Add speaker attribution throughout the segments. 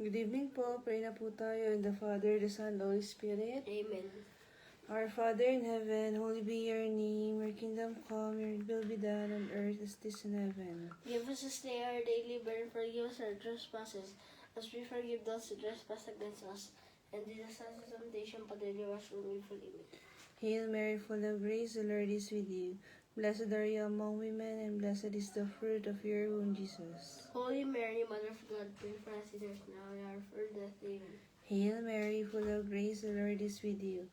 Speaker 1: Good evening po. Pray na po tayo in the Father, the Son, the Holy Spirit.
Speaker 2: Amen.
Speaker 1: Our Father in heaven, holy be your name. Your kingdom come, your will be done on earth as it is in heaven.
Speaker 2: Give us this day our daily bread, and forgive us our trespasses, as we forgive those who trespass against us. And lead us not into temptation, but deliver us from evil. Amen.
Speaker 1: Hail Mary, full of grace, the Lord is with you. Blessed are you among women, and blessed is the fruit of your womb, Jesus.
Speaker 2: Holy Mary, Mother of God, pray for us sinners now and at our hour of death. Amen.
Speaker 1: Hail Mary, full of grace, the Lord is with you.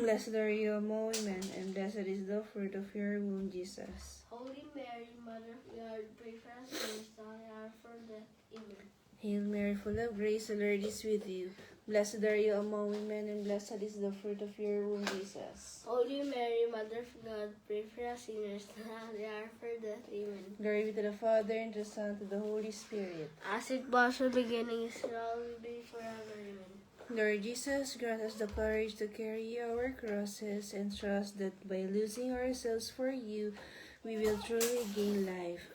Speaker 1: Blessed are you among women, and blessed is the fruit of your womb, Jesus.
Speaker 2: Holy Mary, Mother of God, pray for us sinners now and at our hour of death. Amen.
Speaker 1: Hail Mary, full of grace, the Lord is with you. Blessed are you among women, and blessed is the fruit of your womb, Jesus.
Speaker 2: Holy Mary, Mother of God, pray for us sinners now and at our hour of death. Amen.
Speaker 1: Glory be to the Father, and to the Son, and to the Holy Spirit.
Speaker 2: As it was in the beginning, is now, will be forever. Amen.
Speaker 1: Lord Jesus, grant us the courage to carry our crosses and trust that by losing ourselves for you, we will truly gain life.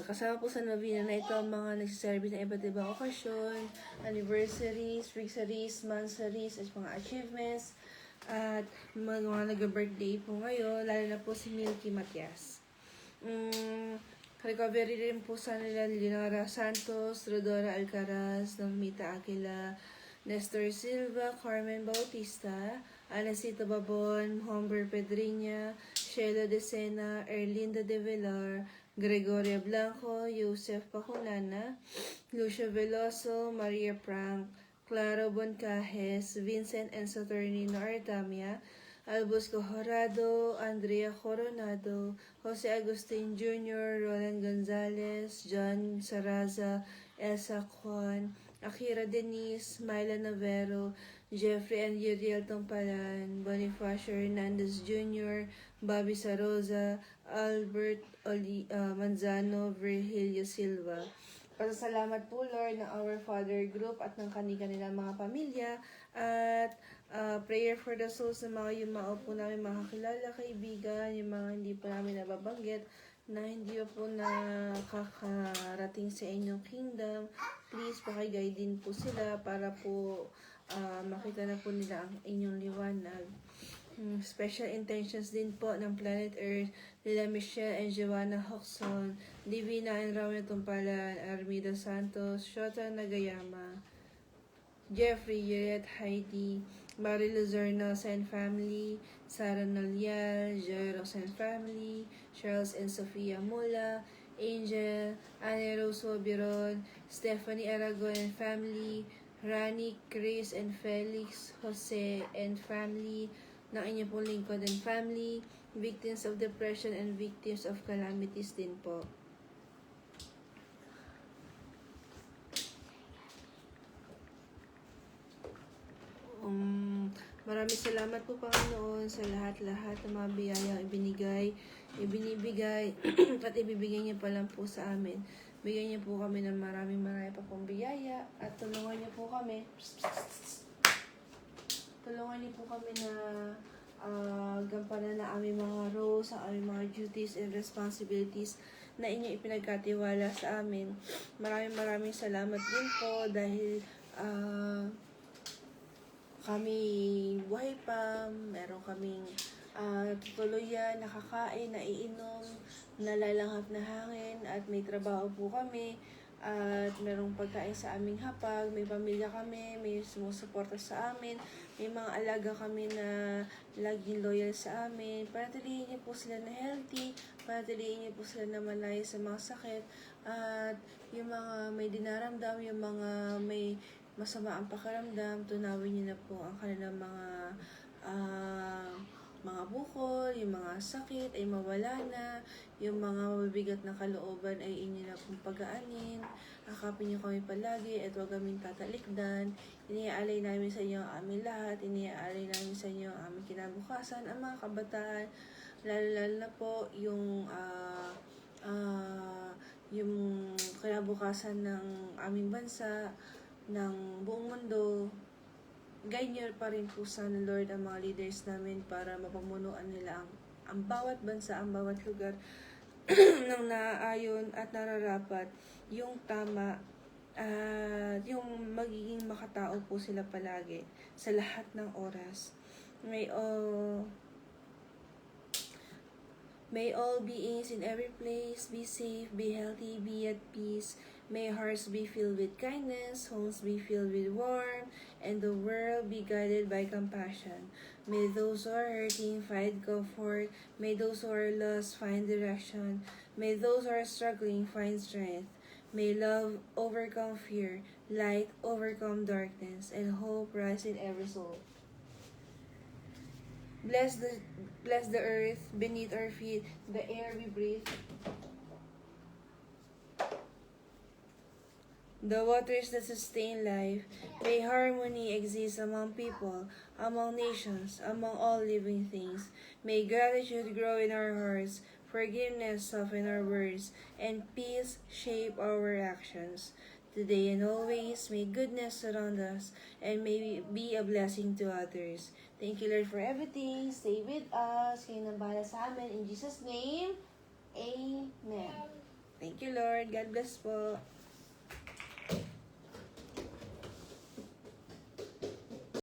Speaker 1: Kasama po sa novena na ito ang mga nagsiservice ng iba't ibang okasyon, anniversaries, weeksaries, monthsaries, at mga achievements, at mga nag-birthday po ngayon, lalo na po si Milky Matias. Recovery rin po sa nila Leonora Santos, Rodora Alcaraz, Normita Aquila, Nestor Silva, Carmen Bautista, Anacita Babon, Humber Pedriña, Sheila De Sena, Erlinda De Velar, Gregoria Blanco, Joseph Pacunana, Lucio Veloso, Maria Frank, Claro Boncajes, Vincent and Saturnino Artamia, Albus Cojorado, Andrea Coronado, Jose Agustin Jr., Roland Gonzalez, John Saraza, Elsa Juan, Akira Denise, Myla Navero, Jeffrey and Yuriel Tompalan, Bonifacio Hernandez Jr., Bobby Saroza, Albert Manzano, Virgilio Silva. Pasasalamat po Lord ng Our Father Group at ng kanilang mga pamilya at prayer for the souls ng mga yumao po namin mga kakilala, kaibigan, yung mga hindi po namin nababanggit na hindi po nakakarating sa inyong kingdom. Please pakiguide din po sila para po makita na po nila ang inyong liwanag. Special intentions din po ng Planet Earth, nila Michelle and Joanna Hoxon, Divina and Raul Tumpalan, Armida Santos, Shota Nagayama, Jeffrey, Yuriet, Heidi, Mary Luzerno and family, Sarah Nalial, Jeros and family, Charles and Sofia Mula, Angel, Anne Rose Biron, Stephanie Aragon and family, Rani, Chris and Felix, Jose and family, ng inyong pong lingkod and family, victims of depression and victims of calamities din po. Maraming salamat po Panginoon sa lahat-lahat ng mga biyayang ibinibigay at ibibigay niyo pa lang po sa amin. Bigyan niyo po kami ng marami pa pong biyaya at tulungan niyo po kami na gampanan na aming mga roles, ang aming mga duties and responsibilities na inyo ipinagkatiwala sa amin. Maraming salamat din po dahil kami buhay pa, meron kaming tutuluyan, nakakain, naiinom, nalalanghap na hangin, at may trabaho po kami, at merong pagkain sa aming hapag, may pamilya kami, may sumusuporta sa amin, may mga alaga kami na laging loyal sa amin. Panatilihin niyo po sila na healthy, panatilihin niyo po sila na malaya sa mga sakit, at yung mga may dinaramdam, yung mga may masama ang pakiramdam, tunawin niyo na po ang kanilang mga bukol, yung mga sakit ay mawala na, yung mga mabibigat na kalooban ay inyo na pong pagaanin. Akapin niyo kami palagi at huwag kaming tatalikdan. Iniaalay namin sa inyo ang aming lahat, iniaalay namin sa inyo ang aming kinabukasan, ang mga kabataan, lalo na po yung kinabukasan ng aming bansa, ng buong mundo. Guide niyo pa rin po sana Lord ang mga leaders namin para mapamunuan nila ang bawat bansa, ang bawat lugar ng naaayon at nararapat, yung tama, at yung magiging makatao po sila palagi sa lahat ng oras. May all beings in every place be safe, be healthy, be at peace. May hearts be filled with kindness, homes be filled with warmth, and the world be guided by compassion. May those who are hurting find comfort. May those who are lost find direction. May those who are struggling find strength. May love overcome fear, light overcome darkness, and hope rise in every soul. Bless the earth beneath our feet, the air we breathe, the waters that sustain life. May harmony exist among people, among nations, among all living things. May gratitude grow in our hearts, forgiveness soften our words, and peace shape our actions. Today and always, may goodness surround us, and may we be a blessing to others. Thank you, Lord, for everything. Stay with us. Kayo nang bahala sa amin. In Jesus' name, Amen. Thank you, Lord. God bless po.